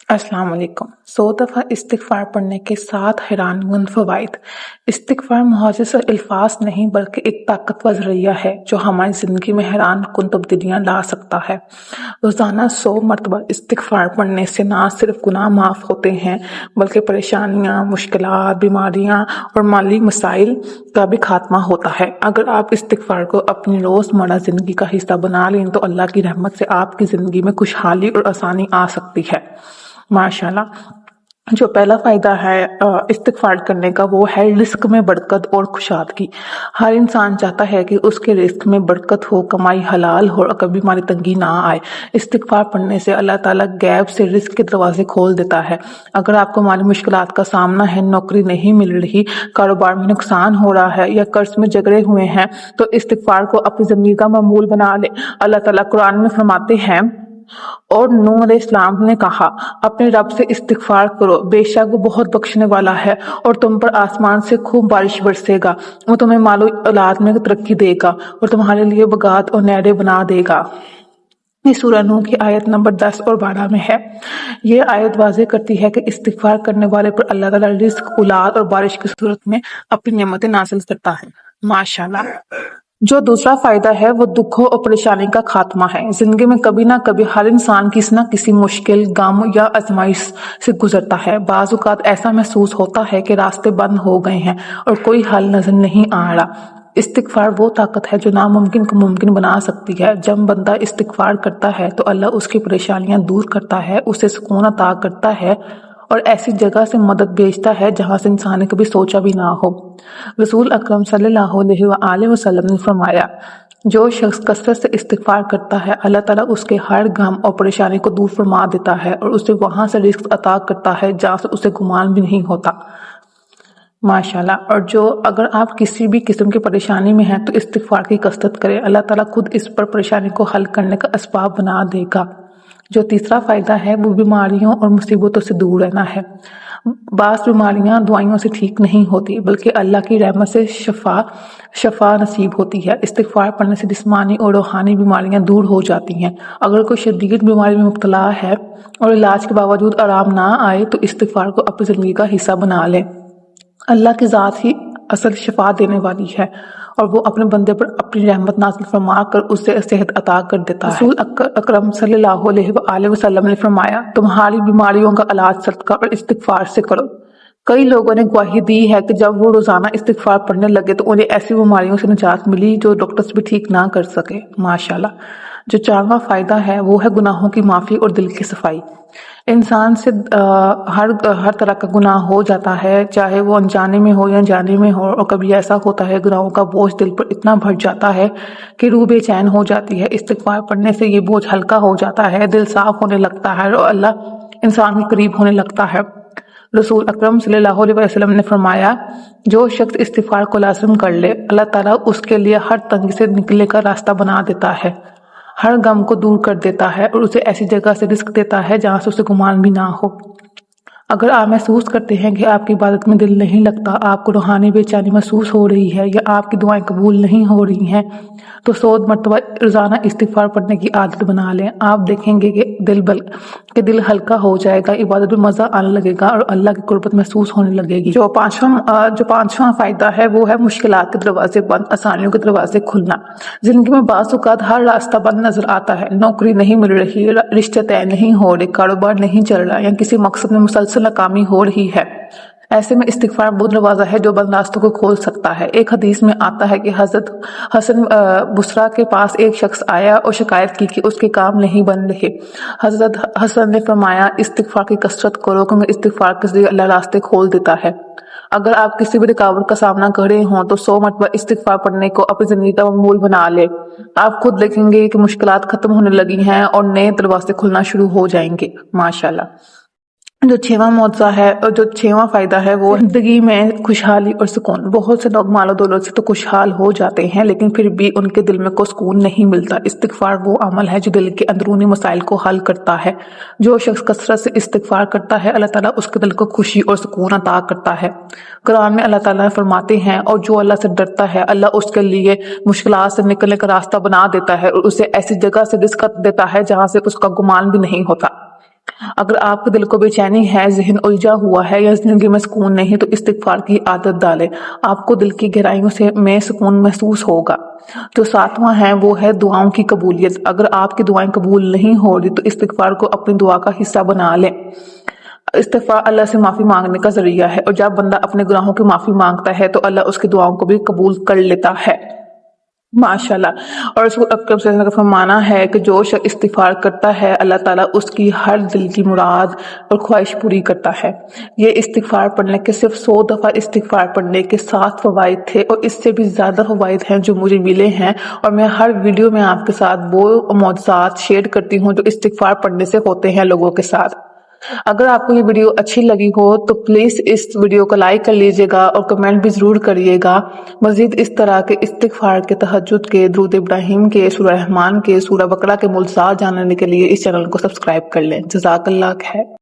अस्सलाम वालेकुम। 100 दफ़ा इस्तिग़फ़ार पढ़ने के 7 हैरानकुन फ़वाइद। इस्तिग़फ़ार मुहाज़िज़ और अल्फाज नहीं बल्कि एक ताकतवर ज़रिया है जो हमारी ज़िंदगी में हैरानकुन तब्दीलियाँ ला सकता है। रोज़ाना 100 मरतबा इस्तिग़फ़ार पढ़ने से ना सिर्फ गुनाह माफ़ होते हैं बल्कि परेशानियाँ, मुश्किलात, बीमारियाँ और माली मसाइल का भी खात्मा होता है। अगर आप इस्तिग़फ़ार को अपनी रोज़मर्रा ज़िंदगी का हिस्सा बना लें तो अल्लाह की रहमत से आपकी ज़िंदगी में खुशहाली और आसानी आ सकती है। माशाल्लाह। जो पहला फ़ायदा है इस्तिग़फ़ार करने का वो है रिज़्क़ में बरकत और खुशहादगी। हर इंसान चाहता है कि उसके रिज़्क़ में बरकत हो, कमाई हलाल हो और कभी माली तंगी ना आए। इस्तिग़फ़ार पढ़ने से अल्लाह ताला गैब से रिज़्क़ के दरवाज़े खोल देता है। अगर आपको माली मुश्किलात का सामना है, नौकरी नहीं मिल रही, कारोबार में नुकसान हो रहा है या कर्ज़ में जकड़े हुए हैं तो इस्तिग़फ़ार को अपनी ज़िंदगी का मामूल बना लें। अल्लाह ताला कुरान में फरमाते हैं और नूह अलैहिस्सलाम ने कहा, अपने रब से इस्तिग़फ़ार करो, बेशक वो बहुत बख्शने वाला है और तुम पर आसमान से खूब बारिश बरसेगा। वो तुम्हें मालो औलाद में तरक्की देगा और तुम्हारे लिए बगात और नहरें बना देगा। ये सूरह नूह की आयत नंबर 10 और 12 में है। ये आयत वाज़ेह करती है कि इस्तिग़फ़ार करने वाले पर अल्लाह ताला रिज़्क़, औलाद और बारिश की सूरत में अपनी नेमतें नाज़िल करता है। माशाल्लाह। जो दूसरा फ़ायदा है वो दुखों और परेशानी का खात्मा है। ज़िंदगी में कभी ना कभी हर इंसान किसी ना किसी मुश्किल, गम या आज़माइश से गुजरता है। बाज़ औक़ात ऐसा महसूस होता है कि रास्ते बंद हो गए हैं और कोई हल नज़र नहीं आ रहा। इस्तिग़फ़ार वो ताकत है जो नामुमकिन को मुमकिन बना सकती है। जब बंदा इस्तिग़फ़ार करता है तो अल्लाह उसकी परेशानियां दूर करता है, उसे सुकून अता करता है और ऐसी जगह से मदद भेजता है जहां से इंसान ने कभी सोचा भी ना हो। रसूल अकरम सल्लल्लाहु अलैहि वसल्लम ने फरमाया, जो शख्स कसरत से इस्तिग़फ़ार करता है अल्लाह ताला उसके हर गम और परेशानी को दूर फरमा देता है और उसे वहां से रिज़्क़ अता करता है जहां से उसे गुमान भी नहीं होता। माशाल्लाह। और जो अगर आप किसी भी किस्म की परेशानी में हैं तो इस्तिग़फ़ार की कसरत करें, अल्लाह ताला खुद इस पर परेशानी को हल करने का असबाब बना देगा। जो तीसरा फ़ायदा है वो बीमारियों और मुसीबतों से दूर रहना है। बाज़ बीमारियां दवाइयों से ठीक नहीं होती बल्कि अल्लाह की रहमत से शफा नसीब होती है। इस्तिग़फ़ार पढ़ने से जिस्मानी और रूहानी बीमारियां दूर हो जाती हैं। अगर कोई शदीद बीमारी में मुब्तला है और इलाज के बावजूद आराम ना आए तो इस्तिग़फ़ार को अपनी ज़िंदगी का हिस्सा बना लें। अल्लाह की ज़ात ही असल शिफा देने वाली है और वो अपने बंदे पर अपनी रहमत नाज़िल फरमा कर उसे सेहत अता कर देता है। रसूल अकरम सल्लल्लाहु अलैहि वसल्लम ने फरमाया, तुम्हारी बीमारियों का इलाज सदका और इस्तिग़फ़ार से करो। कई लोगों ने गवाही दी है कि जब वो रोज़ाना इस्तिग़फ़ार पढ़ने लगे तो उन्हें ऐसी बीमारियों से निजात मिली जो डॉक्टर्स भी ठीक ना कर सके। माशाल्लाह। जो चारवां फ़ायदा है वो है गुनाहों की माफ़ी और दिल की सफाई। इंसान से हर तरह का गुनाह हो जाता है, चाहे वो अनजाने में हो या जाने में हो, और कभी ऐसा होता है गुनाहों का बोझ दिल पर इतना भर जाता है कि रूह बेचैन हो जाती है। इस्तिग़फ़ार पढ़ने से ये बोझ हल्का हो जाता है, दिल साफ होने लगता है और अल्लाह इंसान के करीब होने लगता है। रसूल अकरम सल्लल्लाहु अलैहि वसल्लम ने फरमाया, जो शख्स इस्तिग़फ़ार को लाज़िम कर ले अल्लाह ताला उसके लिए हर तंगी से निकलने का रास्ता बना देता है, हर गम को दूर कर देता है और उसे ऐसी जगह से रिज़्क़ देता है जहां से उसे गुमान भी ना हो। अगर आप महसूस करते हैं कि आपकी इबादत में दिल नहीं लगता, आपको रूहानी बेचैनी महसूस हो रही है या आपकी दुआएं कबूल नहीं हो रही हैं तो 100 मरतबा रोज़ाना इस्तिग़फ़ार पढ़ने की आदत बना लें। आप देखेंगे कि दिल हल्का हो जाएगा, इबादत में मज़ा आने लगेगा और अल्लाह की कुर्बत महसूस होने लगेगी। जो पांचवा फ़ायदा है वो है मुश्किलात के दरवाजे बंद, आसानियों के दरवाजे खुलना। ज़िंदगी में बाज़ औक़ात हर रास्ता बंद नज़र आता है, नौकरी नहीं मिल रही, रिश्ते तय नहीं हो रहे, कारोबार नहीं चल रहा या किसी मकसद में मुसलसल नाकामी हो रही है। ऐसे में इस्तिग़फ़ार वो दरवाज़ा है जो बंद रास्तों को खोल सकता है। एक हदीस में आता है कि हज़रत हसन बुसरा के पास एक शख्स आया और शिकायत की कि उसके काम नहीं बन रहे। हज़रत हसन ने फरमाया, इस्तिग़फ़ार की कसरत करो क्योंकि इस्तिग़फ़ार के ज़रिए अल्लाह रास्ते खोल देता है। अगर आप किसी भी रुकावट का सामना कर रहे हों तो 100 मरतबा इस्तिग़फ़ार पढ़ने को अपनी ज़िंदगी का मामूल बना ले। आप खुद देखेंगे कि मुश्किलात खत्म होने लगी हैं और नए दरवाजे खुलना शुरू हो जाएंगे। माशाल्लाह। जो छेवां फ़ायदा है वो ज़िंदगी में खुशहाली और सुकून। बहुत से लोग मालो दौलत से तो खुशहाल हो जाते हैं लेकिन फिर भी उनके दिल में कोई सुकून नहीं मिलता। इस्तिग़फ़ार वो अमल है जो दिल के अंदरूनी मसाइल को हल करता है। जो शख्स कसरत से इस्तिग़फ़ार करता है अल्लाह ताला उसके दिल को खुशी और सुकून अता करता है। कुरान में अल्लाह ताला फरमाते हैं, और जो अल्लाह से डरता है अल्लाह उसके लिए मुश्किलात से निकलने का रास्ता बना देता है और उसे ऐसी जगह से रिज़्क़ देता है जहाँ से उसका गुमान भी नहीं होता। اگر آپ کے دل کو بے چینی ہے، ذہن الجھا ہوا ہے یا زندگی میں سکون نہیں تو استغفار کی عادت ڈالیں، آپ کو دل کی گہرائیوں میں سکون محسوس ہوگا۔ جو ساتواں ہے وہ ہے دعاؤں کی قبولیت۔ اگر آپ کی دعائیں قبول نہیں ہو رہی تو استغفار کو اپنی دعا کا حصہ بنا لیں۔ استغفار اللہ سے معافی مانگنے کا ذریعہ ہے، اور جب بندہ اپنے گناہوں کی معافی مانگتا ہے تو اللہ اس کی دعاؤں کو بھی قبول کر لیتا ہے۔ ماشاءاللہ۔ اور رسول اکرم صلی اللہ علیہ وسلم کا فرمانا ہے کہ جو شخص استغفار کرتا ہے اللہ تعالیٰ اس کی ہر دل کی مراد اور خواہش پوری کرتا ہے۔ یہ استغفار پڑھنے کے صرف 100 دفعہ استغفار پڑھنے کے 7 فوائد تھے، اور اس سے بھی زیادہ فوائد ہیں جو مجھے ملے ہیں، اور میں ہر ویڈیو میں آپ کے ساتھ وہ معجزات شیئر کرتی ہوں جو استغفار پڑھنے سے ہوتے ہیں لوگوں کے ساتھ۔ اگر آپ کو یہ ویڈیو اچھی لگی ہو تو پلیز اس ویڈیو کو لائک کر لیجئے گا اور کمنٹ بھی ضرور کریے گا۔ مزید اس طرح کے استغفار کے، تہجد کے، درود ابراہیم کے، سورہ رحمان کے، سورہ بقرہ کے معجزات جاننے کے لیے اس چینل کو سبسکرائب کر لیں۔ جزاک اللہ خیر۔